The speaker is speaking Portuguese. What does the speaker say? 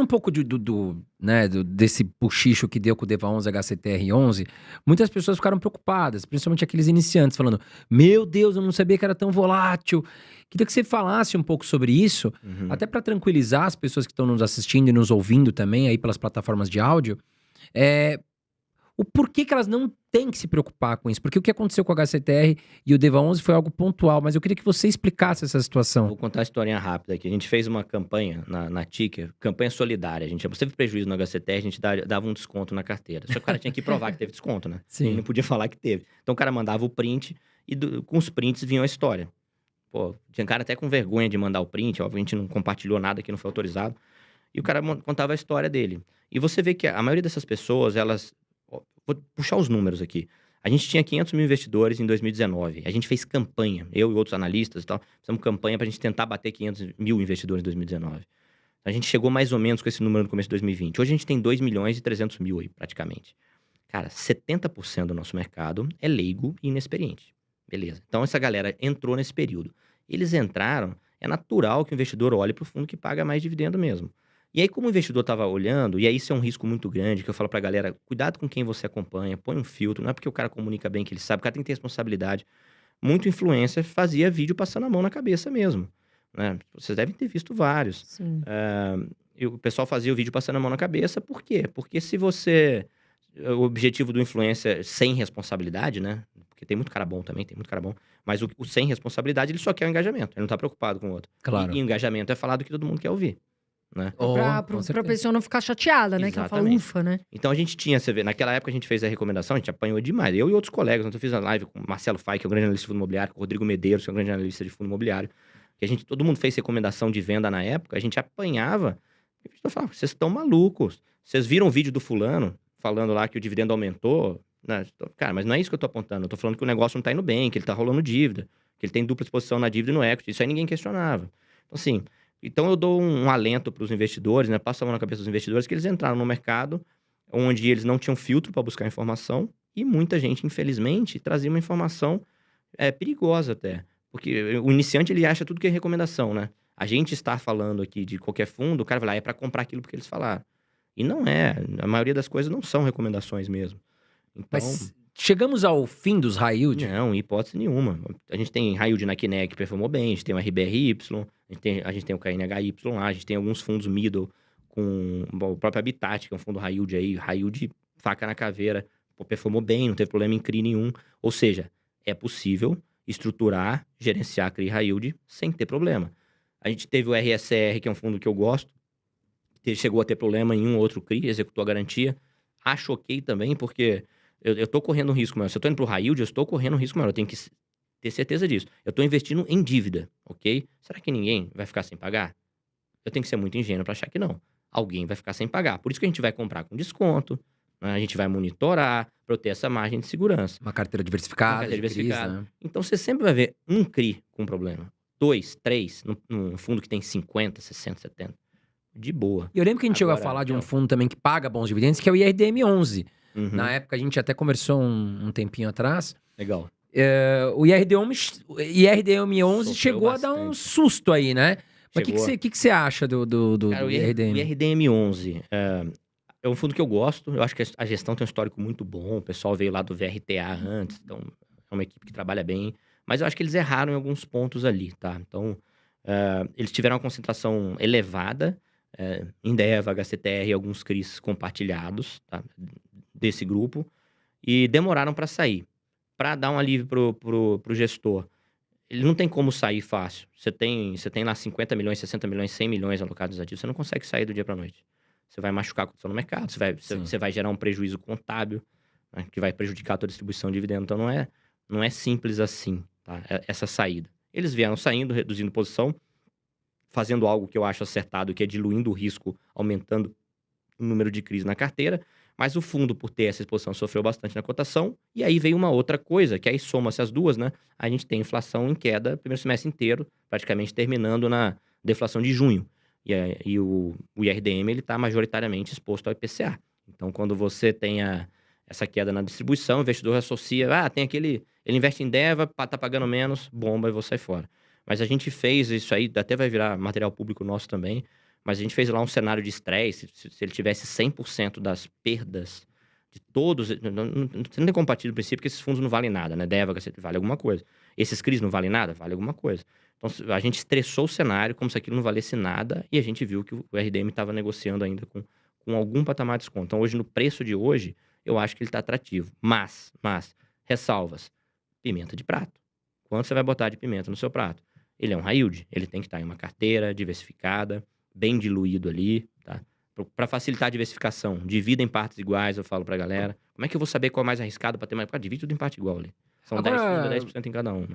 Falando um pouco né, desse buchicho que deu com o DEVA 11 HCTR 11, muitas pessoas ficaram preocupadas, principalmente aqueles iniciantes, falando: Meu Deus, eu não sabia que era tão volátil. Queria que você falasse um pouco sobre isso, Uhum. até para tranquilizar as pessoas que estão nos assistindo e nos ouvindo também aí pelas plataformas de áudio. O porquê que elas não têm que se preocupar com isso. Porque o que aconteceu com o HCTR e o DEVA 11 foi algo pontual, mas eu queria que você explicasse essa situação. Vou contar uma historinha rápida aqui. A gente fez uma campanha na Ticker, campanha solidária. A gente teve prejuízo no HCTR, a gente dava um desconto na carteira. Só que o cara tinha que provar que teve desconto, né? Sim. Ele não podia falar que teve. Então o cara mandava o print e com os prints vinha a história. Pô, tinha cara até com vergonha de mandar o print, óbvio, a gente não compartilhou nada que não foi autorizado. E o cara contava a história dele. E você vê que a maioria dessas pessoas, elas... Vou puxar os números aqui. A gente tinha 500 mil investidores em 2019. A gente fez campanha, eu e outros analistas e tal, fizemos campanha pra gente tentar bater 500 mil investidores em 2019. A gente chegou mais ou menos com esse número no começo de 2020. Hoje a gente tem 2 milhões e 300 mil aí, praticamente. Cara, 70% do nosso mercado é leigo e inexperiente. Beleza. Então essa galera entrou nesse período. Eles entraram, é natural que o investidor olhe pro fundo que paga mais dividendo mesmo. E aí, como o investidor estava olhando, e aí isso é um risco muito grande, que eu falo pra galera, cuidado com quem você acompanha, põe um filtro, não é porque o cara comunica bem que ele sabe, o cara tem que ter responsabilidade. Muito influencer fazia vídeo passando a mão na cabeça mesmo, né? Vocês devem ter visto vários. Sim. E o pessoal fazia o vídeo passando a mão na cabeça, por quê? Porque se você... O objetivo do influencer sem responsabilidade, né? Porque tem muito cara bom também, tem muito cara bom. Mas o sem responsabilidade, ele só quer o engajamento, ele não tá preocupado com o outro. Claro. E engajamento é falar do que todo mundo quer ouvir, né? Pra pessoa não ficar chateada, né? Que ela fala, ufa, né? Então a gente tinha, você vê, naquela época a gente fez a recomendação, a gente apanhou demais. Eu e outros colegas, eu fiz a live com o Marcelo Fai, que é um grande analista de fundo imobiliário, com o Rodrigo Medeiros, que é um grande analista de fundo imobiliário. Que todo mundo fez recomendação de venda na época, a gente apanhava. Eu falava, vocês estão malucos. Vocês viram o vídeo do fulano, falando lá que o dividendo aumentou? Né? Cara, mas não é isso que eu tô apontando. Eu tô falando que o negócio não tá indo bem, que ele tá rolando dívida, que ele tem dupla exposição na dívida e no equity. Isso aí ninguém questionava. Então, assim... Então eu dou um alento para os investidores, né? Passo a mão na cabeça dos investidores que eles entraram no mercado onde eles não tinham filtro para buscar informação e muita gente, infelizmente, trazia uma informação perigosa até. Porque o iniciante, ele acha tudo que é recomendação, né? A gente está falando aqui de qualquer fundo, o cara vai lá, é para comprar aquilo porque eles falaram. E não é. A maioria das coisas não são recomendações mesmo. Então... Mas chegamos ao fim dos high yield? Não, hipótese nenhuma. A gente tem high yield na Kinea que performou bem, a gente tem o RBRY, a gente tem o KNHY lá, a gente tem alguns fundos middle com o próprio Habitat, que é um fundo high yield faca na caveira, performou bem, não teve problema em CRI nenhum. Ou seja, é possível estruturar, gerenciar CRI high yield sem ter problema. A gente teve o RSR, que é um fundo que eu gosto, que chegou a ter problema em um outro CRI, executou a garantia. Acho ok também, porque eu tô correndo um risco maior. Se eu tô indo pro high yield, eu estou correndo um risco maior. Eu tenho que ter certeza disso. Eu tô investindo em dívida, ok? Será que ninguém vai ficar sem pagar? Eu tenho que ser muito ingênuo para achar que não. Alguém vai ficar sem pagar. Por isso que a gente vai comprar com desconto, né? A gente vai monitorar para eu ter essa margem de segurança. Uma carteira diversificada. Uma carteira diversificada. CRIs, né? Então você sempre vai ver um CRI com problema. 2, 3, num fundo que tem 50, 60, 70. De boa. E eu lembro que a gente chegou a falar de um fundo também que paga bons dividendos, que é o IRDM 11. Uhum. Na época a gente até conversou um tempinho atrás. Legal. O IRDM 11 Sofreu chegou a dar um susto aí, né? Mas o que você acha do Cara, o IRDM? O IRDM 11 é um fundo que eu gosto. Eu acho que a gestão tem um histórico muito bom. O pessoal veio lá do VRTA antes, então é uma equipe que trabalha bem. Mas eu acho que eles erraram em alguns pontos ali, tá? Então, eles tiveram uma concentração elevada em DEVA, HCTR e alguns CRIs compartilhados, tá? Desse grupo. E demoraram para sair. Para dar um alívio pro gestor. Ele não tem como sair fácil. Você tem lá 50 milhões, 60 milhões, 100 milhões alocados nos ativos. Você não consegue sair do dia para noite. Você vai machucar a cotação no mercado, você vai gerar um prejuízo contábil, né, que vai prejudicar a tua distribuição de dividendo. Então, não é simples assim, tá? Essa saída. Eles vieram saindo, reduzindo posição, fazendo algo que eu acho acertado, que é diluindo o risco, aumentando o número de CRIs na carteira. Mas o fundo, por ter essa exposição, sofreu bastante na cotação. E aí veio uma outra coisa, que aí soma-se as duas, né? A gente tem inflação em queda primeiro semestre inteiro, praticamente terminando na deflação de junho. E o IRDM, ele está majoritariamente exposto ao IPCA. Então, quando você tem essa queda na distribuição, o investidor associa, tem aquele... Ele investe em DEVA, tá pagando menos, bomba, e vou sair fora. Mas a gente fez isso aí, até vai virar material público nosso também. Mas a gente fez lá um cenário de estresse, se ele tivesse 100% das perdas de todos... Você não tem como partir do princípio que esses fundos não valem nada, né? Deva, vale alguma coisa. Esses CRIs não valem nada? Vale alguma coisa. Então, a gente estressou o cenário como se aquilo não valesse nada e a gente viu que o RDM estava negociando ainda com algum patamar de desconto. Então, hoje, no preço de hoje, eu acho que ele está atrativo. Mas, ressalvas, pimenta de prato. Quanto você vai botar de pimenta no seu prato? Ele é um high yield, ele tem que estar em uma carteira diversificada, bem diluído ali, tá? Para facilitar a diversificação, divida em partes iguais, eu falo pra galera. Como é que eu vou saber qual é mais arriscado para ter mais? Divide tudo em parte igual ali. São Agora, 10% em cada um.